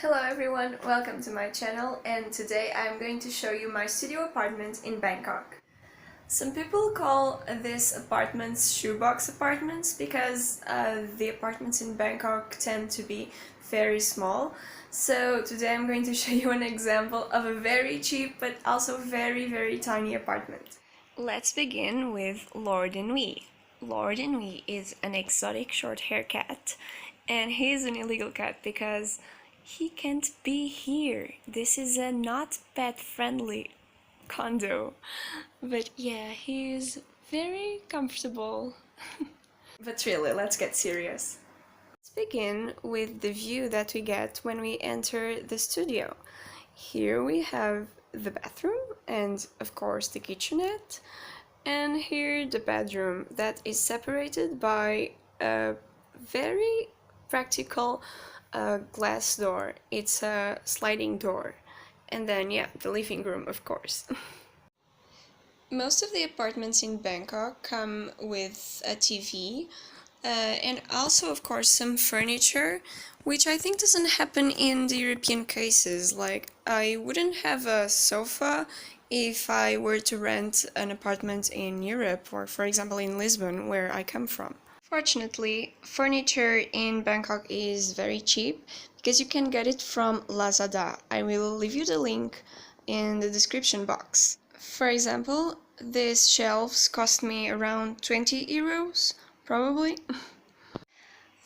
Hello everyone, welcome to my channel, and today I'm going to show you my studio apartment in Bangkok. Some people call these apartments shoebox apartments because the apartments in Bangkok tend to be very small. So today I'm going to show you an example of a very cheap but also very tiny apartment. Let's begin with Lord and Wee. Lord and Wee is an exotic short-haired cat, and he is an illegal cat because he can't be here. This is a not pet-friendly condo. But yeah, he is very comfortable. But really, let's get serious. Let's begin with the view that we get when we enter the studio. Here we have the bathroom and, of course, the kitchenette. And here the bedroom that is separated by a very practical glass door. It's a sliding door. And then, yeah, the living room, of course. Most of the apartments in Bangkok come with a TV and also, of course, some furniture, which I think doesn't happen in the European cases. Like, I wouldn't have a sofa if I were to rent an apartment in Europe or, for example, in Lisbon, where I come from. Fortunately, furniture in Bangkok is very cheap because you can get it from Lazada. I will leave you the link in the description box. For example, these shelves cost me around 20 euros, probably.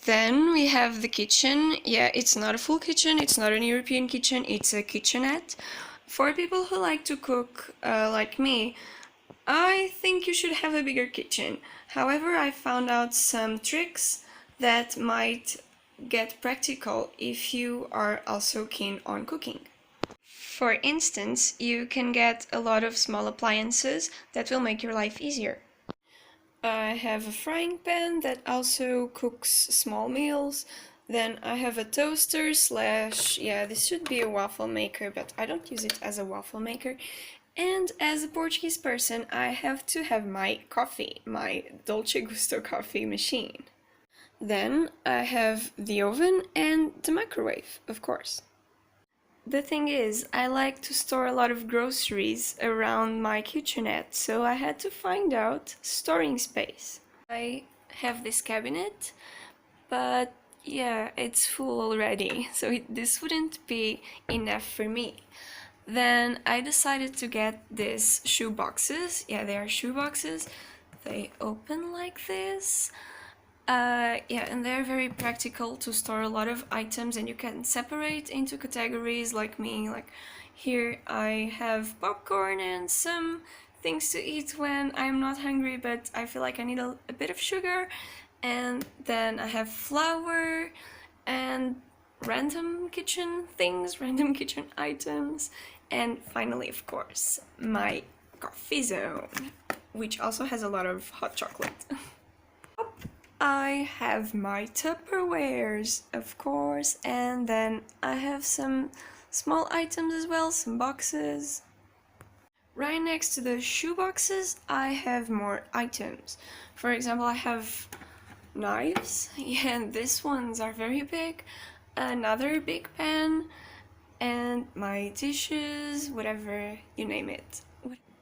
Then we have the kitchen. Yeah, it's not a full kitchen, it's not an European kitchen, it's a kitchenette. For people who like to cook like me, I think you should have a bigger kitchen. However, I found out some tricks that might get practical if you are also keen on cooking. For instance, you can get a lot of small appliances that will make your life easier. I have a frying pan that also cooks small meals. Then I have a toaster slash, yeah, this should be a waffle maker, but I don't use it as a waffle maker. And as a Portuguese person, I have to have my coffee, my Dolce Gusto coffee machine. Then I have the oven and the microwave, of course. The thing is, I like to store a lot of groceries around my kitchenette, so I had to find out storing space. I have this cabinet, but yeah, it's full already, so this wouldn't be enough for me. Then I decided to get these shoe boxes. Yeah, they are shoe boxes. They open like this. Yeah, and they're very practical to store a lot of items, and you can separate into categories like me. Like here I have popcorn and some things to eat when I'm not hungry but I feel like I need a bit of sugar. And then I have flour and random kitchen things, random kitchen items. And finally, of course, my coffee zone, which also has a lot of hot chocolate. I have my Tupperwares, of course, and then I have some small items as well, some boxes. Right next to the shoe boxes, I have more items. For example, I have knives, yeah, and these ones are very big, another big pan, and my dishes, whatever you name it.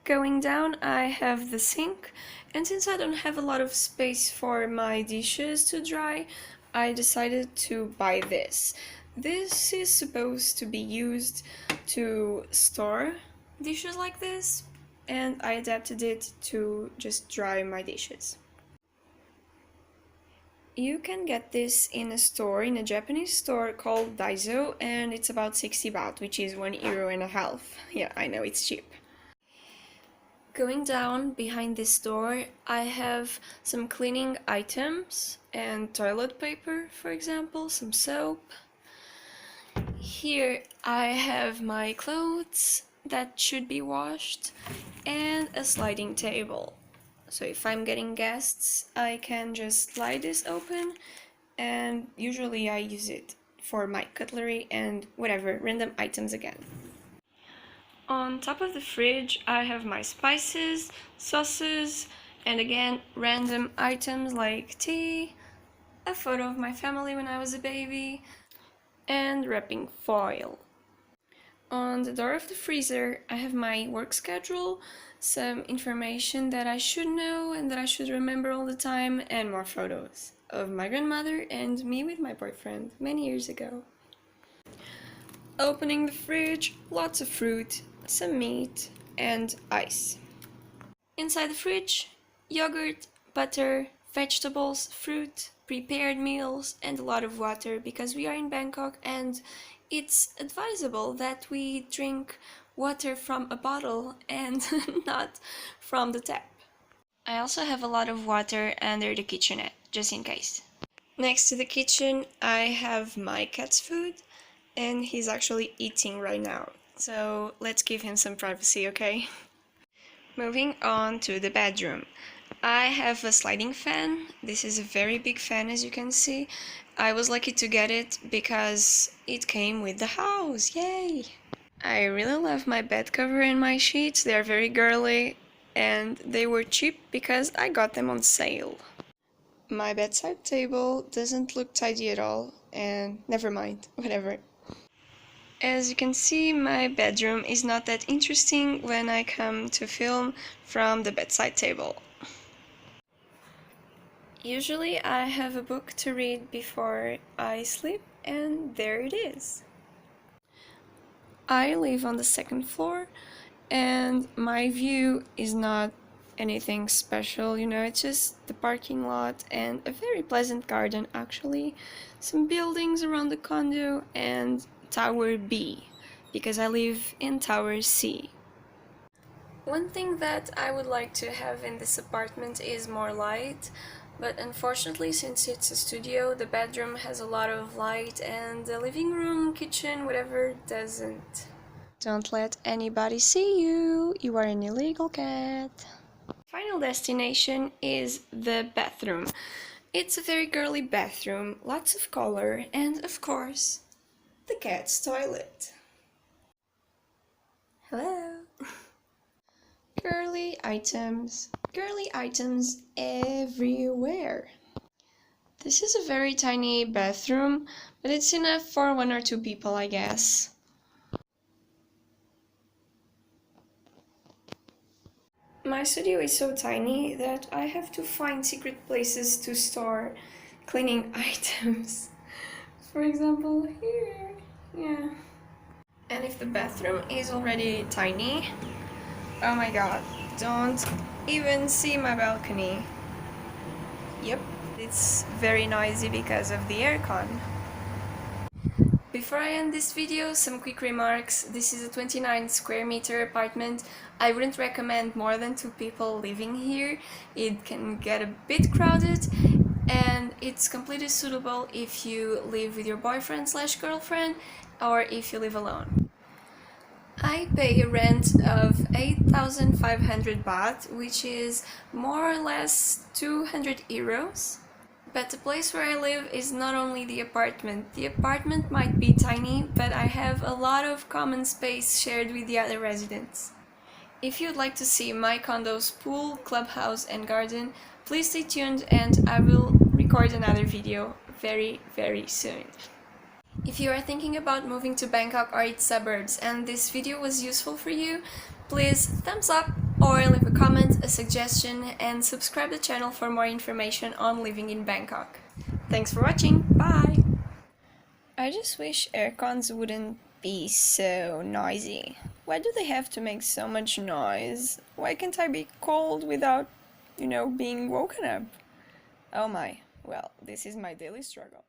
Going down, I have the sink, and since I don't have a lot of space for my dishes to dry, I decided to buy this. This is supposed to be used to store dishes like this, and I adapted it to just dry my dishes. You can get this in a store, in a Japanese store called Daiso, and it's about 60 baht, which is €1.50. Yeah, I know, it's cheap. Going down behind this door, I have some cleaning items and toilet paper, for example, some soap. Here I have my clothes that should be washed and a sliding table. So if I'm getting guests, I can just slide this open, and usually I use it for my cutlery and whatever, random items again. On top of the fridge, I have my spices, sauces, and again, random items like tea, a photo of my family when I was a baby, and wrapping foil. On the door of the freezer, I have my work schedule, some information that I should know and that I should remember all the time, and more photos of my grandmother and me with my boyfriend many years ago. Opening the fridge, lots of fruit, some meat, and ice. Inside the fridge, yogurt, butter, vegetables, fruit, prepared meals, and a lot of water because we are in Bangkok and it's advisable that we drink water from a bottle and not from the tap. I also have a lot of water under the kitchenette, just in case. Next to the kitchen, I have my cat's food, and he's actually eating right now. So let's give him some privacy, okay? Moving on to the bedroom. I have a sliding fan. This is a very big fan, as you can see. I was lucky to get it because it came with the house. Yay! I really love my bed cover and my sheets. They are very girly and they were cheap because I got them on sale. My bedside table doesn't look tidy at all, and never mind, whatever. As you can see, my bedroom is not that interesting when I come to film from the bedside table. Usually I have a book to read before I sleep, and there it is. I live on the second floor, and my view is not anything special, it's just the parking lot and a very pleasant garden actually, some buildings around the condo, and Tower B, because I live in Tower C. One thing that I would like to have in this apartment is more light, but unfortunately, since it's a studio, the bedroom has a lot of light and the living room, kitchen, whatever, doesn't. Don't let anybody see you, you are an illegal cat. Final destination is the bathroom. It's a very girly bathroom, lots of color, and of course, the cat's toilet. Hello! Girly items everywhere. This is a very tiny bathroom, but it's enough for 1 or 2 people, I guess. My studio is so tiny that I have to find secret places to store cleaning items. For example, here. Yeah. And if the bathroom is already tiny, oh my god, don't even see my balcony. Yep, it's very noisy because of the aircon. Before I end this video, some quick remarks. This is a 29 square meter apartment. I wouldn't recommend more than 2 people living here. It can get a bit crowded, and it's completely suitable if you live with your boyfriend/girlfriend or if you live alone. I pay a rent of 8,500 baht, which is more or less 200 euros. But the place where I live is not only the apartment. The apartment might be tiny, but I have a lot of common space shared with the other residents. If you'd like to see my condo's pool, clubhouse and garden, please stay tuned and I will record another video very, very soon. If you are thinking about moving to Bangkok or its suburbs and this video was useful for you, please thumbs up or leave a comment, a suggestion, and subscribe the channel for more information on living in Bangkok. Thanks for watching, bye! I just wish aircons wouldn't be so noisy. Why do they have to make so much noise? Why can't I be cold without, being woken up? Oh my, well, this is my daily struggle.